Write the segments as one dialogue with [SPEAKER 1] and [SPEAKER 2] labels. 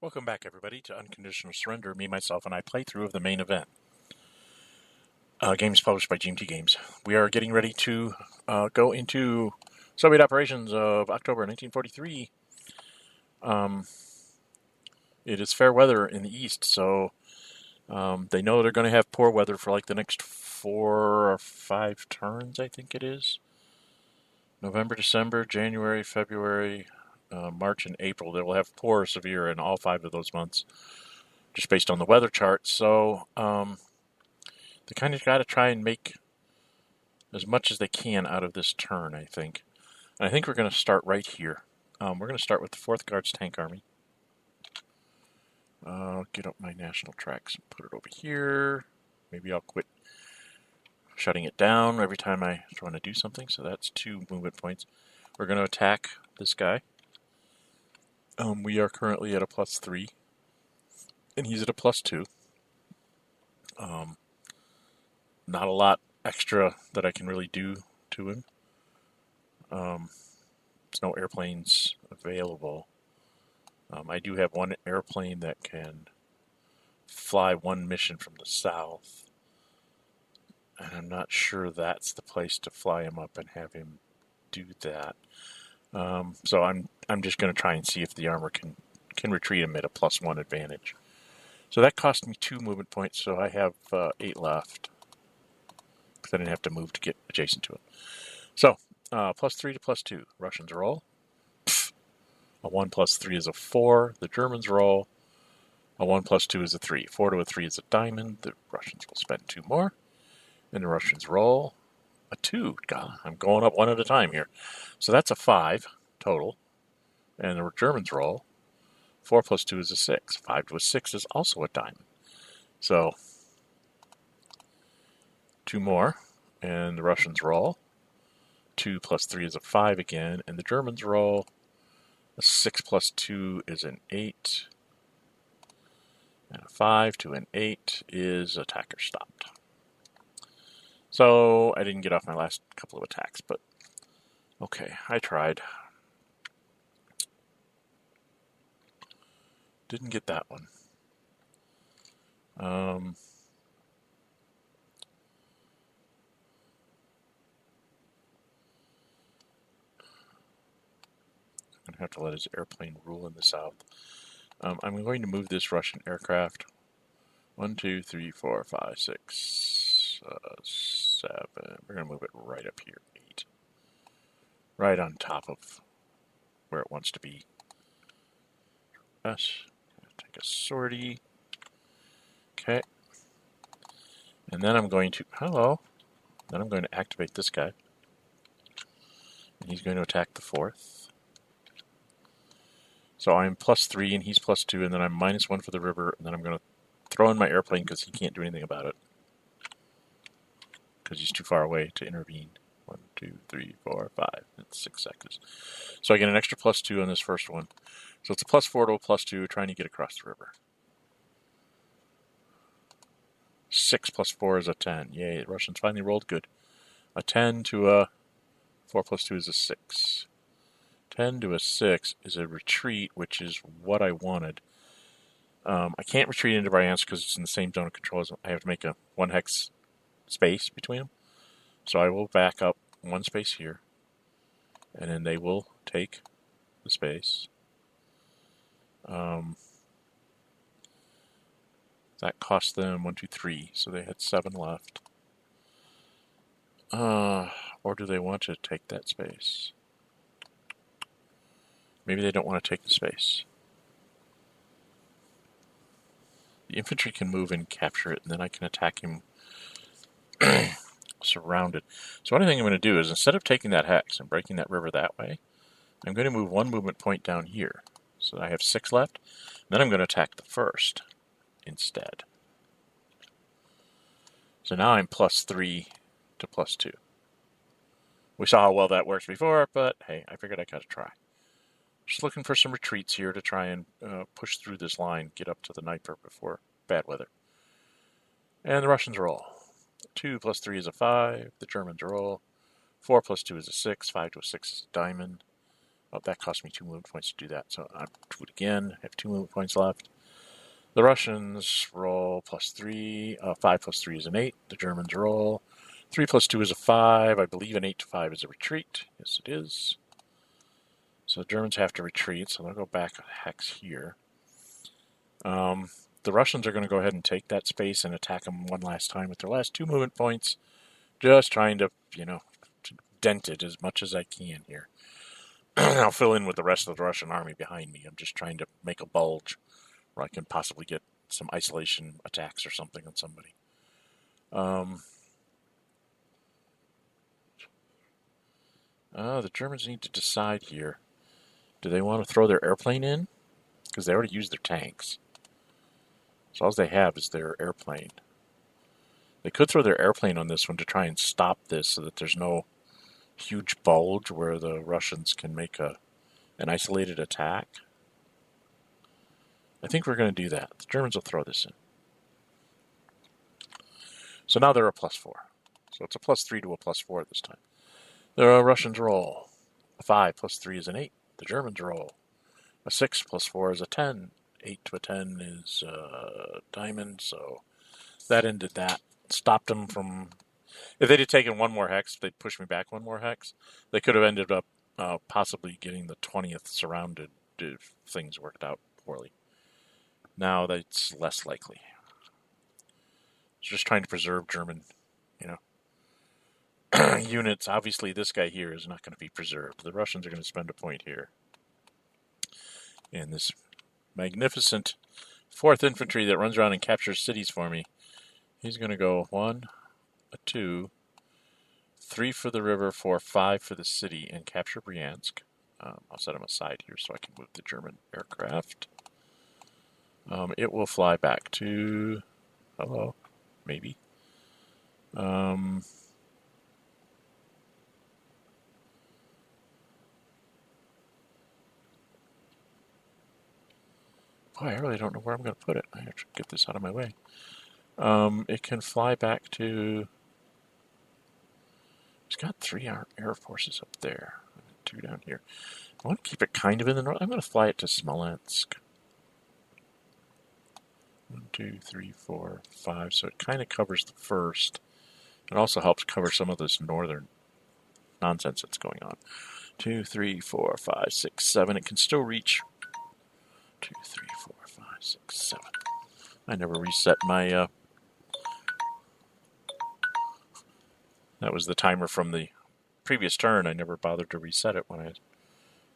[SPEAKER 1] Welcome back, everybody, to Unconditional Surrender. Me, myself, and I playthrough of the main event. Games published by GMT Games. We are getting ready to go into Soviet Operations of October 1943. It is fair weather in the east, so they know they're going to have poor weather for like the next 4 or 5 turns, I think it is. November, December, January, February, March, and April. They will have poor or severe in all 5 of those months, just based on the weather chart. So they kind of got to try and make as much as they can out of this turn, I think. And I think we're going to start right here. We're going to start with the 4th Guards Tank Army. Get up my national tracks and put it over here. Maybe I'll quit shutting it down every time I want to do something. So that's 2 movement points. We're going to attack this guy. We are currently at a +3, and he's at a +2. Not a lot extra that I can really do to him. There's no airplanes available. I do have one airplane that can fly one mission from the south, and I'm not sure that's the place to fly him up and have him do that. So I'm just going to try and see if the armor can retreat him at a +1 advantage. So that cost me 2 movement points, so I have 8 left, because I didn't have to move to get adjacent to it. So +3 to +2. Russians roll. A 1 + 3 is a 4. The Germans roll. A 1 + 2 is a 3. 4 to a 3 is a diamond. The Russians will spend 2 more. And the Russians roll a 2. God, I'm going up one at a time here. So that's a 5 total. And the Germans roll. 4 + 2 is a 6. 5 to a 6 is also a diamond. So 2 more. And the Russians roll. 2 + 3 is a 5 again. And the Germans roll. A 6 + 2 is an 8. And a 5 to an 8 is attacker stopped. So I didn't get off my last couple of attacks, but okay, I tried. Didn't get that one. I'm going to have to let his airplane rule in the south. I'm going to move this Russian aircraft. 1, 2, 3, 4, 5, 6, 7. We're going to move it right up here. 8. Right on top of where it wants to be. Yes. Take a sortie. Okay. And then I'm going to... Hello. Then I'm going to activate this guy. And he's going to attack the 4th. So I'm +3 and he's +2, and then I'm -1 for the river, and then I'm going to throw in my airplane because he can't do anything about it. Because he's too far away to intervene. 1, 2, 3, 4, 5. That's 6 seconds. So I get an extra +2 on this first one. So it's a +4 to a +2, trying to get across the river. 6 + 4 is a 10. Yay, the Russians finally rolled good. A 10 to a 4 + 2 is a 6. 10 to a 6 is a retreat, which is what I wanted. I can't retreat into Bryansk because it's in the same zone of control. I have to make a 1 hex space between them. So I will back up 1 space here, and then they will take the space. That cost them 1, 2, 3, so they had 7 left. Or do they want to take that space? Maybe they don't want to take the space. The infantry can move and capture it, and then I can attack him surrounded. So what I think I'm going to do is, instead of taking that hex and breaking that river that way, I'm going to move 1 movement point down here. So I have 6 left. And then I'm going to attack the 1st instead. So now I'm +3 to +2. We saw how well that worked before, but hey, I figured I got to try. Just looking for some retreats here to try and push through this line, get up to the Dnieper before bad weather. And the Russians roll. 2 + 3 is a 5. The Germans roll. 4 + 2 is a 6. 5 to a 6 is a diamond. Oh, that cost me 2 movement points to do that, so I'll do it again. I have 2 movement points left. The Russians roll +3. 5 plus 3 is an 8. The Germans roll 3 plus 2 is a 5. I believe an 8 to 5 is a retreat. Yes, it is. So the Germans have to retreat, so they'll go back a hex here. The Russians are going to go ahead and take that space and attack them one last time with their last 2 movement points. Just trying to, to dent it as much as I can here. I'll fill in with the rest of the Russian army behind me. I'm just trying to make a bulge where I can possibly get some isolation attacks or something on somebody. The Germans need to decide here. Do they want to throw their airplane in? Because they already used their tanks. So all they have is their airplane. They could throw their airplane on this one to try and stop this so that there's no huge bulge where the Russians can make an isolated attack. I think we're going to do that. The Germans will throw this in. So now they're a +4. So it's a +3 to a +4 this time. The Russians roll. A 5 plus 3 is an 8. The Germans roll. A 6 plus 4 is a 10. 8 to a 10 is a diamond, so that ended that. Stopped them from... If they'd have taken one more hex, they'd push me back one more hex. They could have ended up possibly getting the 20th surrounded if things worked out poorly. Now that's less likely. Just trying to preserve German, units. Obviously, this guy here is not going to be preserved. The Russians are going to spend a point here. And this magnificent 4th Infantry that runs around and captures cities for me, he's going to go 1, a 2, 3 for the river, 4, 5 for the city, and capture Bryansk. I'll set him aside here so I can move the German aircraft. It will fly back to... Hello, maybe. Boy, I really don't know where I'm going to put it. I have to get this out of my way. It can fly back to... It's got 3 air forces up there. 2 down here. I want to keep it kind of in the north. I'm going to fly it to Smolensk. 1, 2, 3, 4, 5. So it kind of covers the first. It also helps cover some of this northern nonsense that's going on. 2, 3, 4, 5, 6, 7. It can still reach 2, 3, 4, 5, 6, 7. I never reset my... That was the timer from the previous turn. I never bothered to reset it when I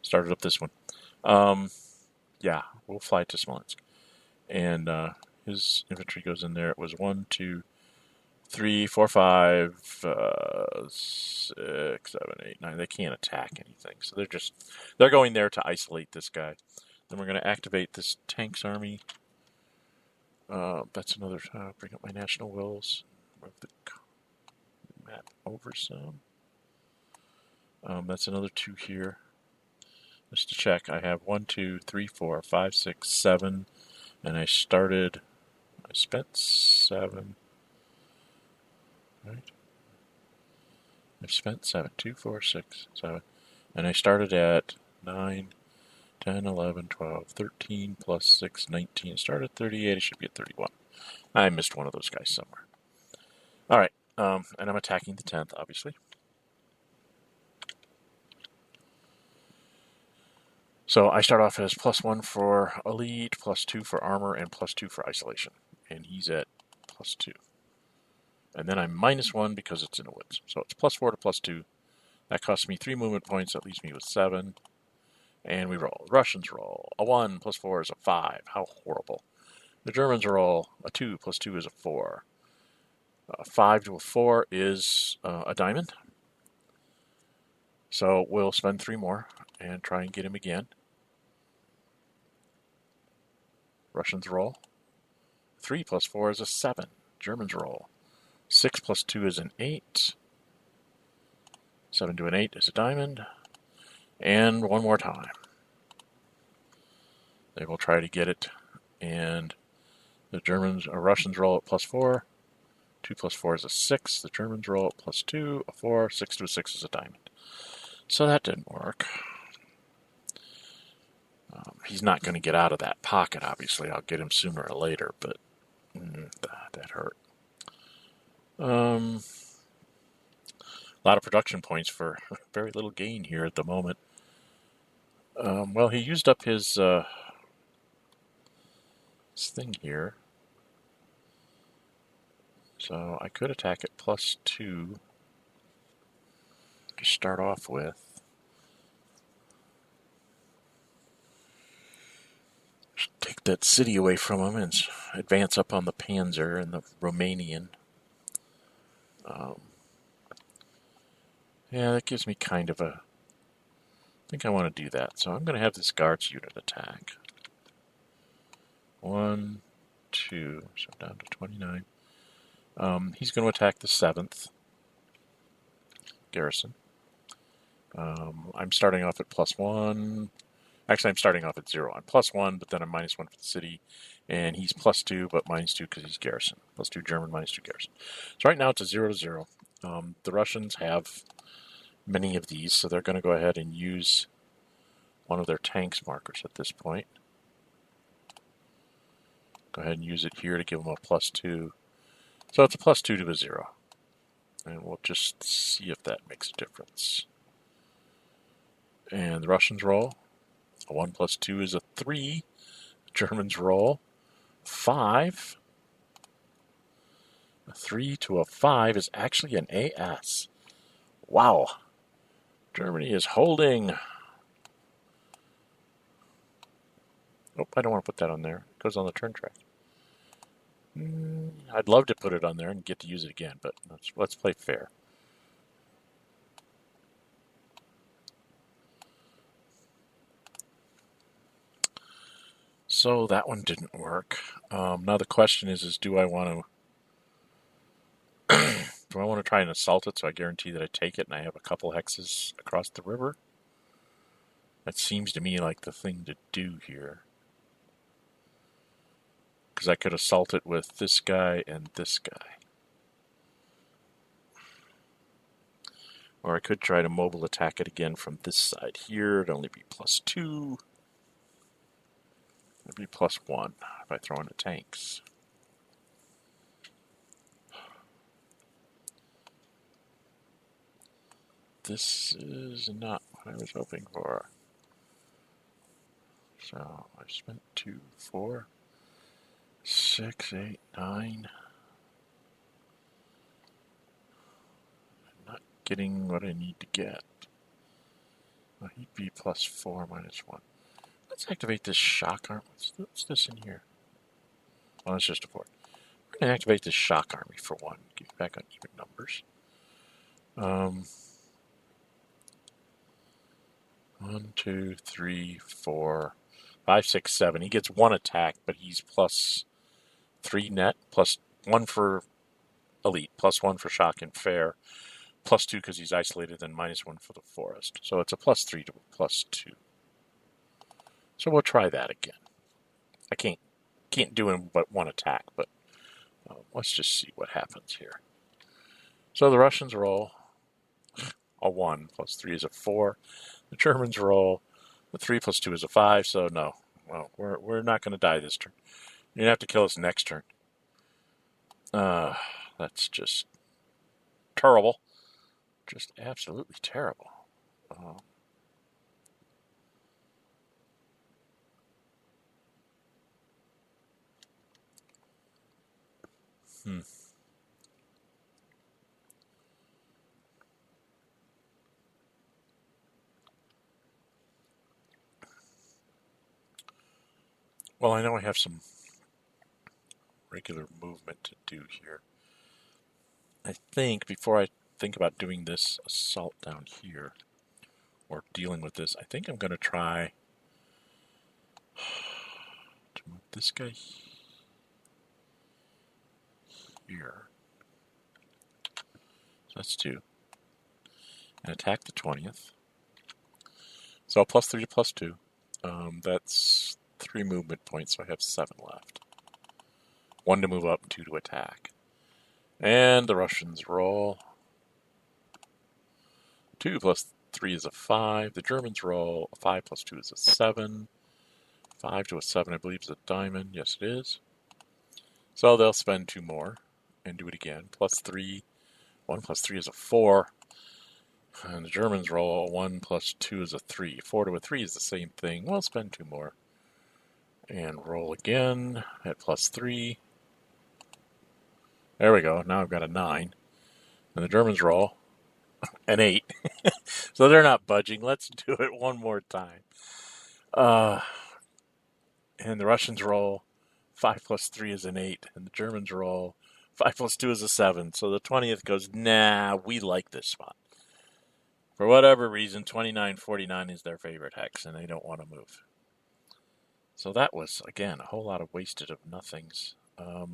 [SPEAKER 1] started up this one. Yeah, we'll fly to Smolensk. And his infantry goes in there. It was 1, 2, 3, 4, 5, 6, 7, 8, 9. They can't attack anything. So they're going there to isolate this guy. Then we're going to activate this tanks army. That's another, bring up my national wills. Move the map over some. That's another 2 here. Just to check, I have 1, 2, 3, 4, 5, 6, 7, and I spent 7. Right? I've spent 7, 2, 4, 6, 7, and I started at 9, 10, 11, 12, 13, plus 6, 19. I started at 38, I should be at 31. I missed one of those guys somewhere. Alright, and I'm attacking the 10th, obviously. So I start off as +1 for elite, +2 for armor, and +2 for isolation. And he's at +2. And then I'm -1 because it's in the woods. So it's +4 to +2. That costs me 3 movement points. That leaves me with 7. And we roll. The Russians roll. A 1 + 4 is a 5. How horrible. The Germans roll. A 2 + 2 is a 4. 5 to a 4 is a diamond. So we'll spend 3 more and try and get him again. Russians roll. 3 + 4 is a 7. Germans roll. 6 + 2 is an 8. 7 to an 8 is a diamond. And one more time. They will try to get it. And the Russians roll at +4. 2 + 4 is a 6. The Germans roll at +2, a 4. 6 to a 6 is a diamond. So that didn't work. He's not going to get out of that pocket, obviously. I'll get him sooner or later, but that hurt. A lot of production points for very little gain here at the moment. Well, he used up his thing here. So I could attack at +2 to start off with. Just take that city away from him and advance up on the Panzer and the Romanian. Yeah, that gives me kind of a... I think I want to do that. So I'm going to have this Guards unit attack. 1, 2, so down to 29. He's going to attack the 7th garrison. I'm starting off at +1. Actually, I'm starting off at 0. I'm +1, but then I'm -1 for the city. And he's +2, but -2 because he's garrison. +2 German, -2 garrison. So right now it's a 0 to 0. The Russians have many of these, so they're going to go ahead and use one of their tanks markers at this point. Go ahead and use it here to give them a +2. So it's a +2 to a 0. And we'll just see if that makes a difference. And the Russians roll. A 1 + 2 is a 3. Germans roll 5. A 3 to a 5 is actually an AS. Wow. Germany is holding. Oh, I don't want to put that on there. It goes on the turn track. I'd love to put it on there and get to use it again, but let's play fair. So that one didn't work. Now the question is do I want to do I want to try and assault it so I guarantee that I take it and I have a couple hexes across the river? That seems to me like the thing to do here. Because I could assault it with this guy and this guy. Or I could try to mobile attack it again from this side here. It'd only be +2. It'd be +1 if I throw in the tanks. This is not what I was hoping for. So I spent 2, 4, 6, 8, 9. I'm not getting what I need to get. Well, he'd be +4, -1. Let's activate this shock arm. What's this in here? Oh, it's just a 4. We're going to activate this shock army for 1. Get back on even numbers. 1, 2, 3, 4, 5, 6, 7. He gets 1 attack, but he's +3 net, +1 for elite, +1 for shock and fair, +2 because he's isolated, and -1 for the forest. So it's a +3 to a +2. So we'll try that again. I can't do him but 1 attack, but let's just see what happens here. So the Russians roll a 1, +3 is a 4. The Germans roll a 3 + 2 is a 5, so no. Well, we're not going to die this turn. You're going to have to kill us next turn. That's just terrible. Just absolutely terrible. Well, I know I have some regular movement to do here. I think before I think about doing this assault down here or dealing with this, I think I'm going to try to move this guy here. So that's 2. And attack the 20th. So +3 to +2. That's 3 movement points, so I have 7 left. 1 to move up and 2 to attack. And the Russians roll. 2 + 3 is a 5. The Germans roll. A 5 + 2 is a 7. 5 to a 7, I believe, is a diamond. Yes, it is. So they'll spend 2 more and do it again. Plus 3. 1 plus 3 is a 4. And the Germans roll 1 plus 2 is a 3. 4 to a 3 is the same thing. We'll spend 2 more. And roll again at plus 3. There we go. Now I've got a 9. And the Germans roll an 8. So they're not budging. Let's do it one more time. And the Russians roll 5 plus 3 is an 8. And the Germans roll 5 plus 2 is a 7. So the 20th goes, nah, we like this spot. For whatever reason, 2949 is their favorite hex, and they don't want to move. So that was, again, a whole lot of wasted of nothings. I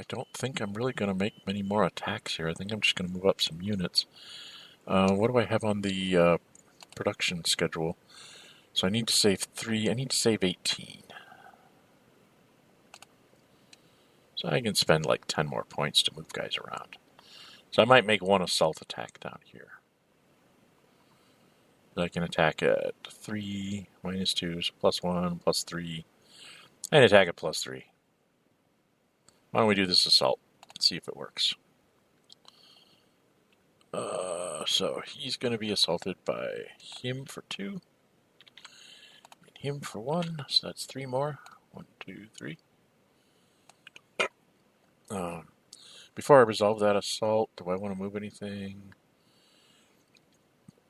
[SPEAKER 1] don't think I'm really going to make many more attacks here. I think I'm just going to move up some units. What do I have on the production schedule? So I need to save 3. I need to save 18. So I can spend like 10 more points to move guys around. So I might make one assault attack down here. I can attack at 3, minus 2, so plus 1, plus 3, and attack at plus 3. Why don't we do this assault? Let's see if it works. So he's going to be assaulted by him for 2, and him for 1, so that's 3 more. 1, 2, 3. Before I resolve that assault, do I want to move anything?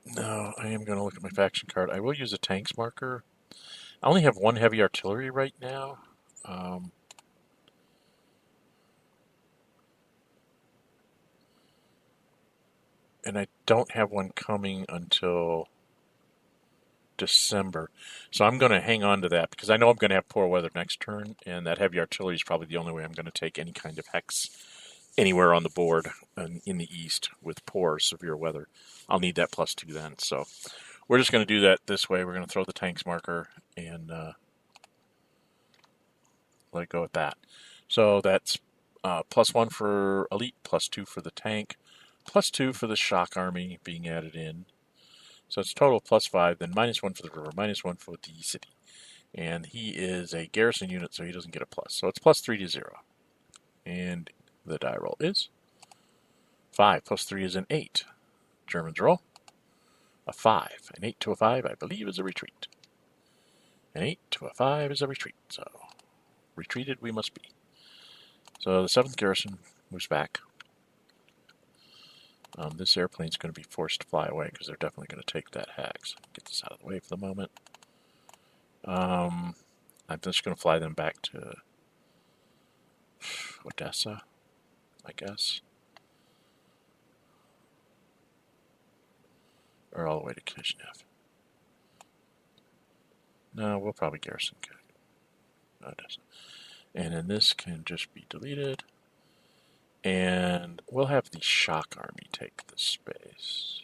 [SPEAKER 1] No, I am going to look at my faction card. I will use a tanks marker. I only have 1 heavy artillery right now. And I don't have one coming until December. So I'm going to hang on to that because I know I'm going to have poor weather next turn, and that heavy artillery is probably the only way I'm going to take any kind of hex anywhere on the board in the east with poor severe weather. I'll need that plus 2 then. So we're just going to do that this way. We're going to throw the tanks marker and let it go at that. So that's plus 1 for elite, plus 2 for the tank, plus 2 for the shock army being added in. So it's total plus 5, then minus 1 for the river, minus 1 for the city. And he is a garrison unit, so he doesn't get a plus. So it's plus 3 to 0. And the die roll is 5 plus 3 is an 8. Germans roll a 5. An 8 to a 5, I believe, is a retreat. An 8 to a 5 is a retreat. So retreated we must be. So the 7th garrison moves back. This airplane's going to be forced to fly away because they're definitely going to take that hex. Get this out of the way for the moment. I'm just going to fly them back to Odessa, I guess. Or all the way to Kishinev. No, we'll probably garrison Odessa. And then this can just be deleted. And we'll have the shock army take the space.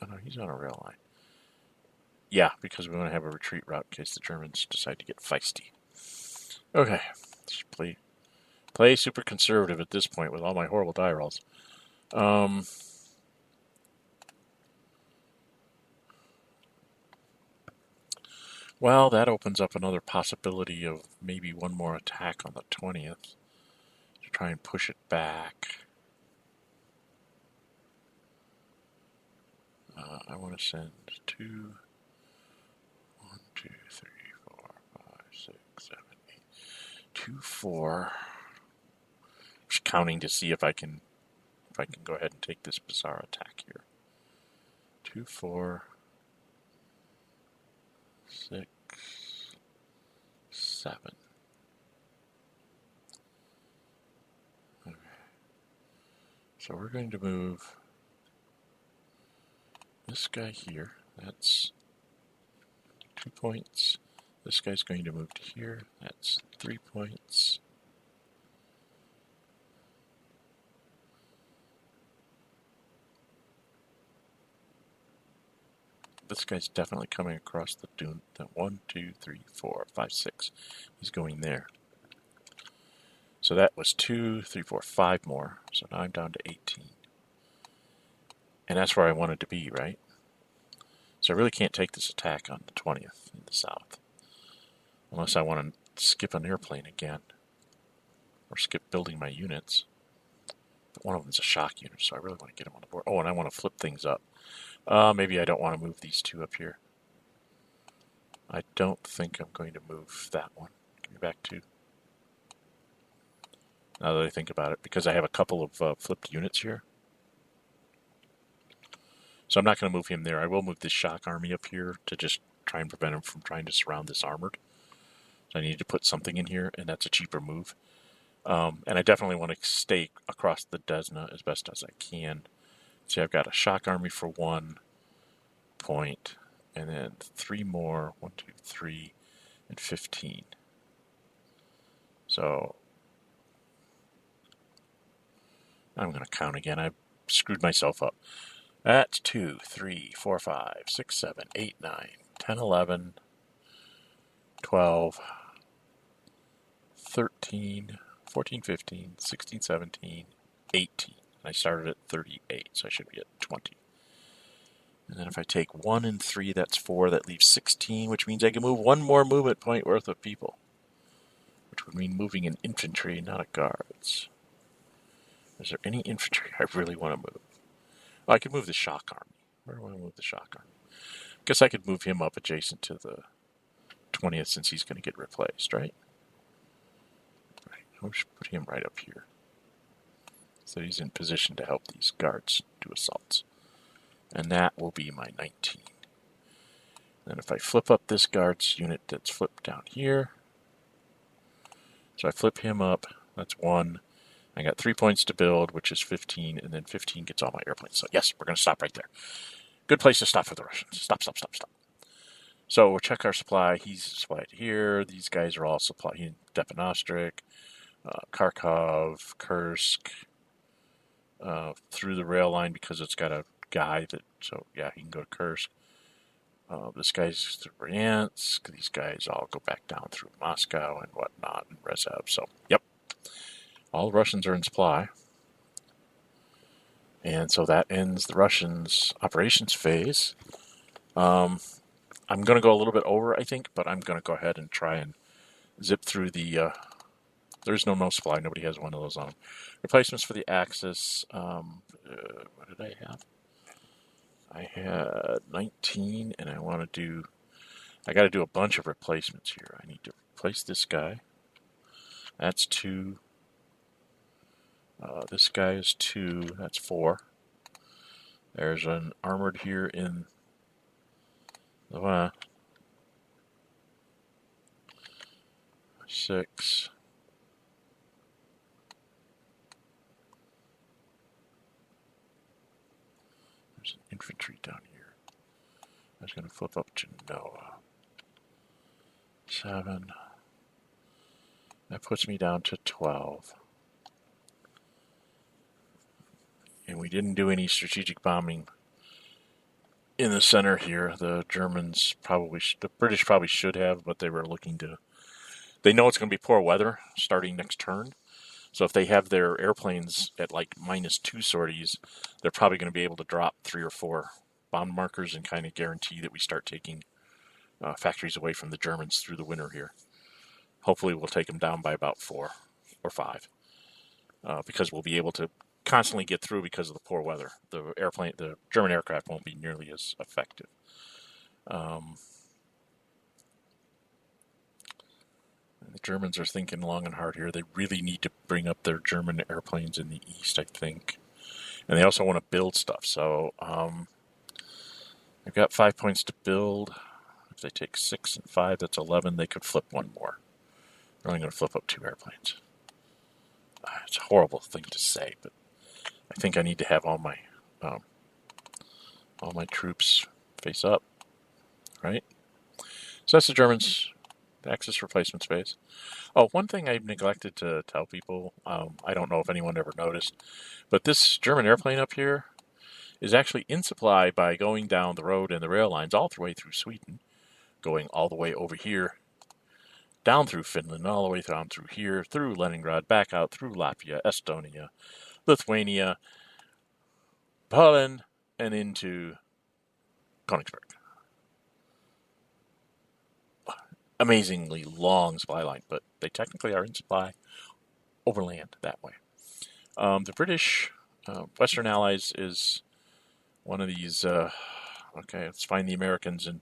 [SPEAKER 1] Oh no, he's on a rail line. Yeah, because we want to have a retreat route in case the Germans decide to get feisty. Okay, just play super conservative at this point with all my horrible die rolls. Well, that opens up another possibility of maybe one more attack on the 20th to try and push it back. I want to send 2, 1, 2, 3, 4, 5, 6, 7, 8, 2, 4. Just counting to see if I can go ahead and take this bizarre attack here. 2, 4, 6, 7. Okay. So we're going to move this guy here. That's 2 points. This guy's going to move to here. That's 3 points. This guy's definitely coming across the dune. 1, 2, 3, 4, 5, 6. He's going there. So that was 2, 3, 4, 5 more. So now I'm down to 18. And that's where I wanted to be, right? So I really can't take this attack on the 20th in the south. Unless I want to skip an airplane again. Or skip building my units. But one of them's a shock unit, so I really want to get them on the board. Oh, and I want to flip things up. Maybe I don't want to move these two up here. I don't think I'm going to move that one. Give me back two. Now that I think about it, because I have a couple of flipped units here. So I'm not going to move him there. I will move this shock army up here to just try and prevent him from trying to surround this armored. So I need to put something in here, and that's a cheaper move. And I definitely want to stay across the Desna as best as I can. See, I've got a shock army for 1 point, and then 3 more. 1, 2, 3, and 15. So I'm going to count again. I screwed myself up. That's 2, 3, 4, 5, 6, 7, 8, 9, 10, 11, 12, 13, 14, 15, 16, 17, 18. I started at 38, so I should be at 20. And then if I take 1 and 3, that's 4. That leaves 16, which means I can move 1 more movement point worth of people. Which would mean moving an infantry, not a guards. Is there any infantry I really want to move? Oh, I could move the shock army. Where do I want to move the shock army? I guess I could move him up adjacent to the 20th since he's going to get replaced, right? Right. I'll just put him right up here. So he's in position to help these guards do assaults. And that will be my 19. Then if I flip up this guards unit that's flipped down here. So I flip him up. That's 1. I got 3 points to build, which is 15, and then 15 gets all my airplanes. So yes, we're going to stop right there. Good place to stop for the Russians. Stop, stop, stop, stop. So we'll check our supply. He's supplied here. These guys are all supplied. Depanostrik, Kharkov, Kursk, through the rail line because it's got a guy that, so yeah, he can go to Kursk. This guy's through Bryansk. These guys all go back down through Moscow and whatnot, and Rezev. So, yep. All the Russians are in supply. And so that ends the Russians' operations phase. I'm going to go a little bit over, I think, but I'm going to go ahead and try and zip through the... there's no supply. Nobody has one of those on them. Replacements for the Axis. What did I have? I had 19, and I want to do... I got to do a bunch of replacements here. I need to replace this guy. That's 2. This guy is 2. That's 4. There's an armored here in the 6. There's an infantry down here. I was going to flip up to Noah. 7. That puts me down to 12. And we didn't do any strategic bombing in the center here. The Germans probably, the British probably should have, but they were looking to... They know it's going to be poor weather starting next turn. So if they have their airplanes at like -2 sorties, they're probably going to be able to drop 3 or 4 bomb markers and kind of guarantee that we start taking factories away from the Germans through the winter here. Hopefully we'll take them down by about 4 or 5 because we'll be able to constantly get through because of the poor weather. The German aircraft won't be nearly as effective. The Germans are thinking long and hard here. They really need to bring up their German airplanes in the east, I think. And they also want to build stuff. So they've got 5 points to build. If they take 6 and 5, that's 11. They could flip 1 more. They're only going to flip up 2 airplanes. It's a horrible thing to say, but I think I need to have all my troops face up, right? So that's the Germans' Axis replacement space. Oh, one thing I neglected to tell people, I don't know if anyone ever noticed, but this German airplane up here is actually in supply by going down the road and the rail lines all the way through Sweden, going all the way over here, down through Finland, all the way down through here, through Leningrad, back out through Latvia, Estonia, Lithuania, Poland, and into Königsberg. Amazingly long supply line, but they technically are in supply overland that way. The British Western Allies is one of these. Okay, let's find the Americans and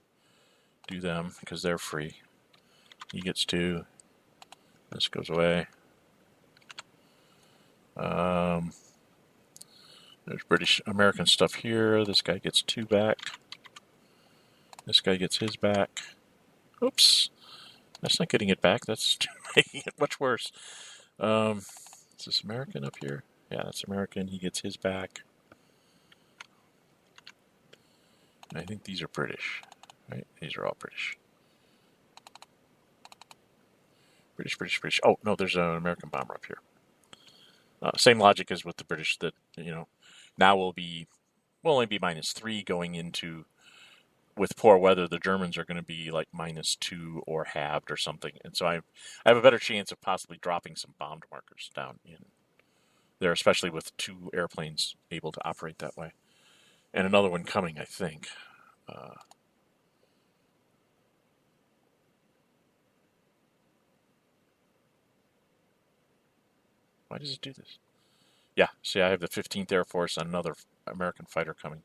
[SPEAKER 1] do them because they're free. He gets 2. This goes away. There's British American stuff here. This guy gets 2 back. This guy gets his back. Oops. That's not getting it back. That's making it much worse. Is this American up here? Yeah, that's American. He gets his back. And I think these are British. Right? These are all British. British. Oh, no, there's an American bomber up here. Same logic as with the British that, now will only be -3 going into, with poor weather, the Germans are going to be like -2 or halved or something. And so I have a better chance of possibly dropping some bombed markers down in there, especially with 2 airplanes able to operate that way. And another one coming, I think. Why does it do this? Yeah, see, I have the 15th Air Force and another American fighter coming.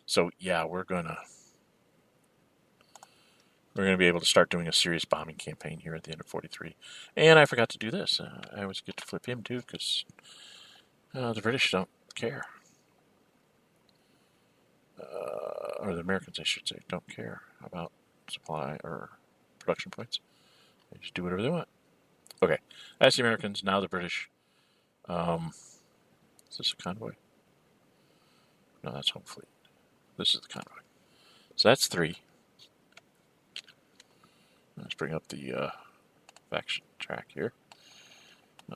[SPEAKER 1] So, yeah, we're going to be able to start doing a serious bombing campaign here at the end of 43. And I forgot to do this. I always get to flip him, too, because the British don't care. Or the Americans, I should say, don't care about supply or production points. They just do whatever they want. Okay, that's the Americans. Now the British. Is this a convoy? No, that's Home Fleet. This is the convoy. So that's 3. Let's bring up the faction track here.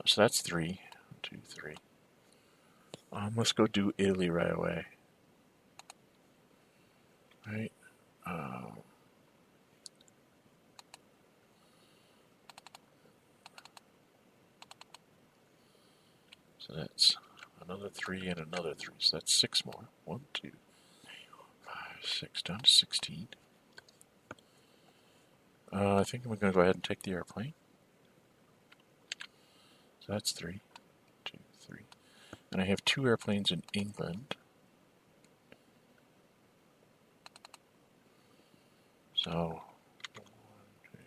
[SPEAKER 1] So that's 3. 1, 2, 3. Let's go do Italy right away. Right. So that's another 3 and another 3. So that's 6 more. 1, 2, 5, 6, down to 16. I think we're going to go ahead and take the airplane. So that's 3, 2, 3. And I have 2 airplanes in England. So, 1, 2,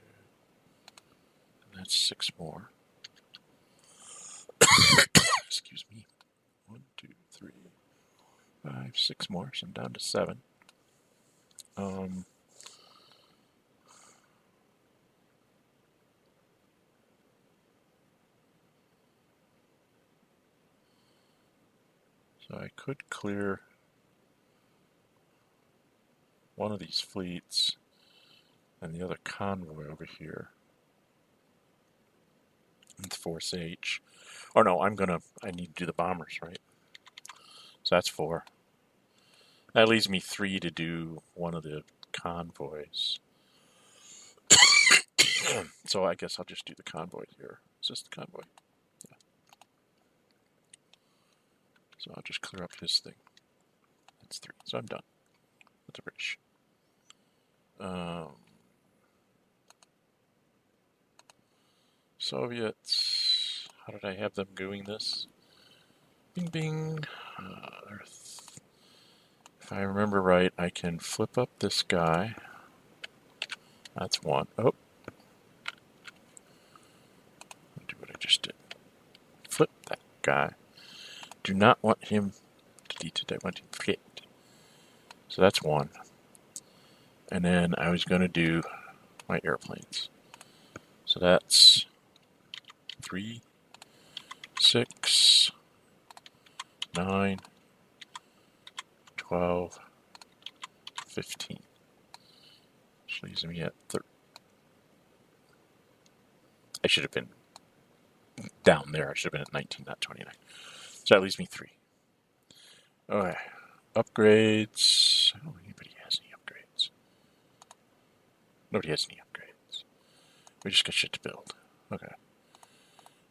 [SPEAKER 1] and that's 6 more. Excuse me. 1, 2, 3, 5, 6 more. So I'm down to 7. So I could clear one of these fleets and the other convoy over here with Force H. Or no, I need to do the bombers, right? So that's 4. That leaves me 3 to do one of the convoys. So I guess I'll just do the convoy here. Is this the convoy? Yeah. So I'll just clear up his thing. That's 3. So I'm done with the British. Soviets. How did I have them doing this? Bing, bing. Earth. If I remember right, I can flip up this guy. That's 1. Oh. I'll do what I just did. Flip that guy. Do not want him deleted. I want him flipped. So that's 1. And then I was going to do my airplanes. So that's 3, 6, 9, 12, 15. Which leaves me at 30. I should have been down there. I should have been at 19, not 29. So that leaves me 3. Okay. Upgrades. I don't think anybody has any upgrades. Nobody has any upgrades. We just got shit to build. Okay.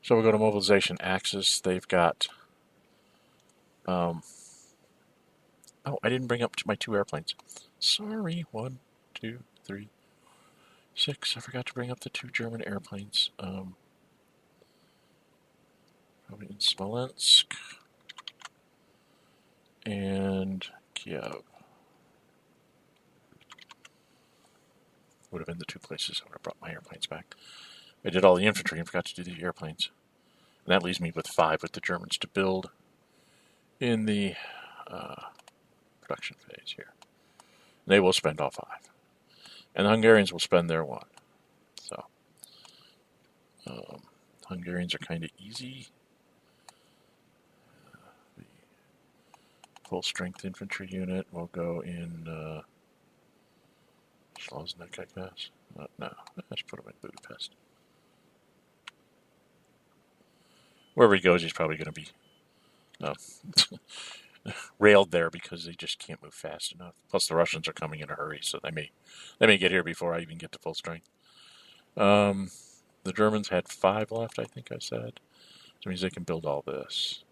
[SPEAKER 1] So we'll go to mobilization axis. They've got Oh, I didn't bring up my 2 airplanes. Sorry. 1, 2, 3, 6. I forgot to bring up the 2 German airplanes. Probably in Smolensk and Kiev. Would have been the 2 places I would have brought my airplanes back. I did all the infantry and forgot to do the airplanes. And that leaves me with 5 with the Germans to build in the production phase here. And they will spend all 5. And the Hungarians will spend their 1. So, Hungarians are kind of easy. The full strength infantry unit will go in Schlosneck, I guess. No, let's put him in Budapest. Wherever he goes, he's probably going to be railed there because they just can't move fast enough. Plus, the Russians are coming in a hurry, so they may get here before I even get to full strength. The Germans had 5 left, I think I said. So it means they can build all this.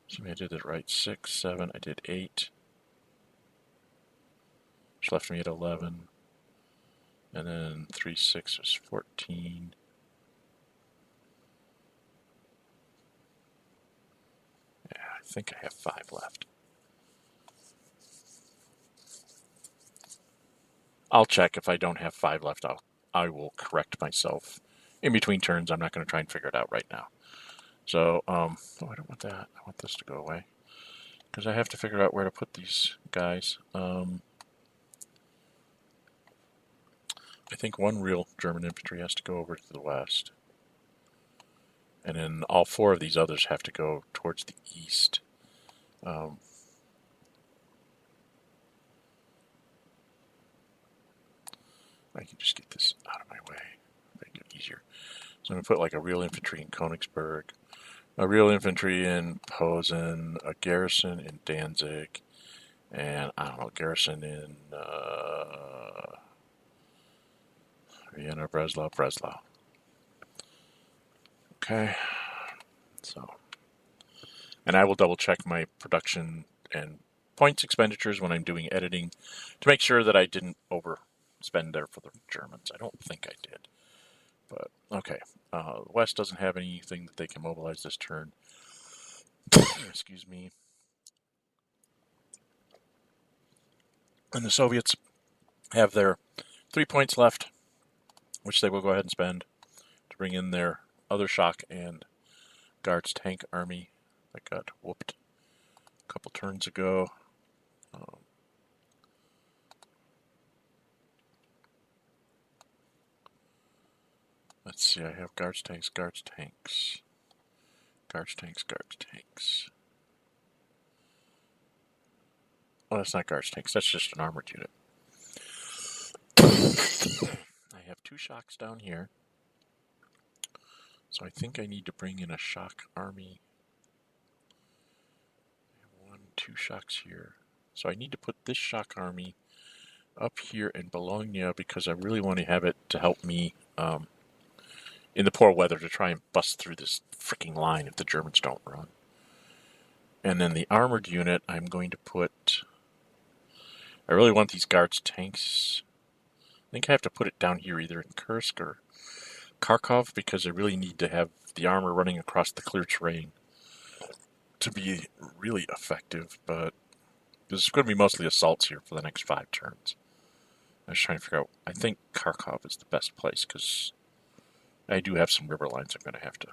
[SPEAKER 1] So I did it right. 6, 7. I did 8. Which left me at 11. And then 3, 6 was 14. Yeah, I think I have 5 left. I'll check. If I don't have 5 left, I will correct myself in between turns. I'm not going to try and figure it out right now. So, oh, I don't want that. I want this to go away. Because I have to figure out where to put these guys. I think 1 real German infantry has to go over to the west. And then all 4 of these others have to go towards the east. I can just get this out of my way. Make it easier. So I'm going to put like a real infantry in Königsberg, a real infantry in Posen, a garrison in Danzig, and I don't know, garrison in Vienna, Breslau. Okay. So, and I will double check my production and points expenditures when I'm doing editing to make sure that I didn't overspend there for the Germans. I don't think I did. But, okay. The West doesn't have anything that they can mobilize this turn. Excuse me. And the Soviets have their 3 points left, which they will go ahead and spend to bring in their other shock and Guards tank army that got whooped a couple turns ago. Let's see, I have Guards tanks. Oh, that's not Guards tanks, that's just an armored unit. I have 2 shocks down here. So I think I need to bring in a shock army. 1, 2 shocks here. So I need to put this shock army up here in Bologna because I really want to have it to help me in the poor weather to try and bust through this freaking line if the Germans don't run. And then the armored unit, I'm going to put... I really want these Guards tanks. I think I have to put it down here either in Kursk or Kharkov because I really need to have the armor running across the clear terrain to be really effective, but there's going to be mostly assaults here for the next 5 turns. I was trying to figure out, I think Kharkov is the best place because I do have some river lines I'm going to have to...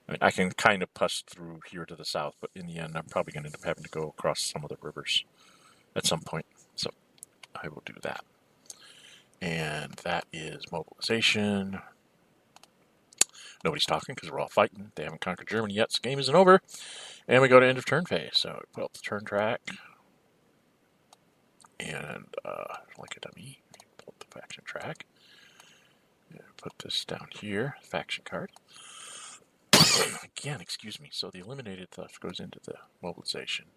[SPEAKER 1] I mean, I can kind of push through here to the south, but in the end I'm probably going to end up having to go across some of the rivers at some point. So I will do that. And that is mobilization. Nobody's talking because we're all fighting. They haven't conquered Germany yet, so the game isn't over. And we go to end of turn phase. So put up the turn track. And like a dummy, pull up the faction track. And put this down here, faction card. Again, excuse me. So the eliminated stuff goes into the mobilization.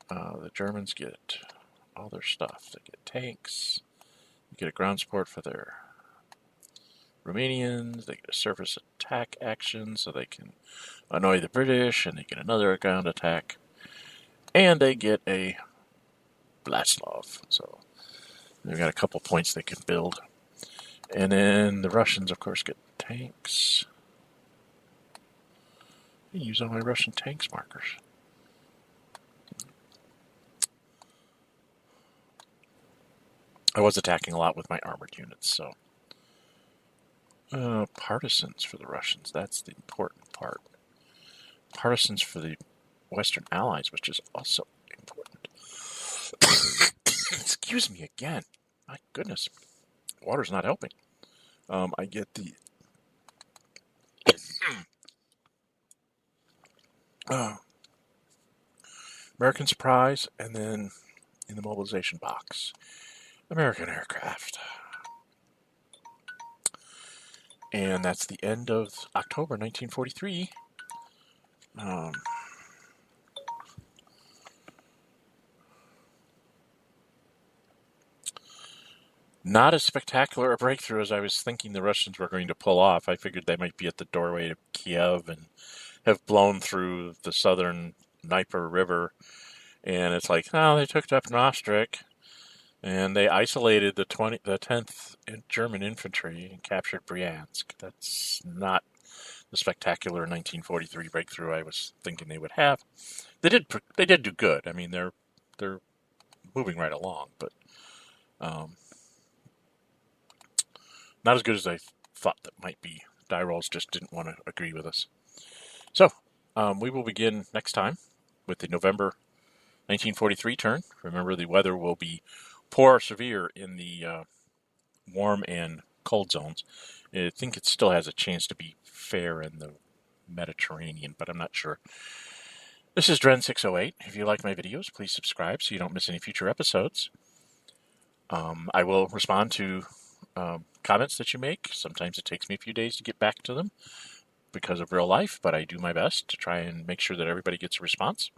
[SPEAKER 1] The Germans get all their stuff. They get tanks. They get a ground support for their Romanians. They get a surface attack action so they can annoy the British, and they get another ground attack. And they get a Blaslov. So they've got a couple points they can build. And then the Russians, of course, get tanks. I use all my Russian tanks markers. I was attacking a lot with my armored units, so. Partisans for the Russians, that's the important part. Partisans for the Western Allies, which is also important. Excuse me again. My goodness. Water's not helping. I get the American Surprise, and then in the mobilization box, American aircraft. And that's the end of October 1943. Not as spectacular a breakthrough as I was thinking the Russians were going to pull off. I figured they might be at the doorway of Kiev and have blown through the southern Dnieper River. And it's like, oh, they took up Nostrик, and they isolated the 10th German infantry and captured Bryansk. That's not the spectacular 1943 breakthrough I was thinking they would have. They did do good. I mean, they're moving right along, but not as good as I thought that might be. Die rolls just didn't want to agree with us. So we will begin next time with the November 1943 turn. Remember, the weather will be poor or severe in the warm and cold zones. I think it still has a chance to be fair in the Mediterranean, but I'm not sure. This is Dren608. If you like my videos, please subscribe so you don't miss any future episodes. I will respond to comments that you make. Sometimes it takes me a few days to get back to them because of real life, but I do my best to try and make sure that everybody gets a response.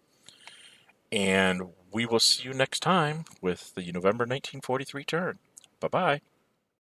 [SPEAKER 1] And we will see you next time with the November 1943 turn. Bye-bye.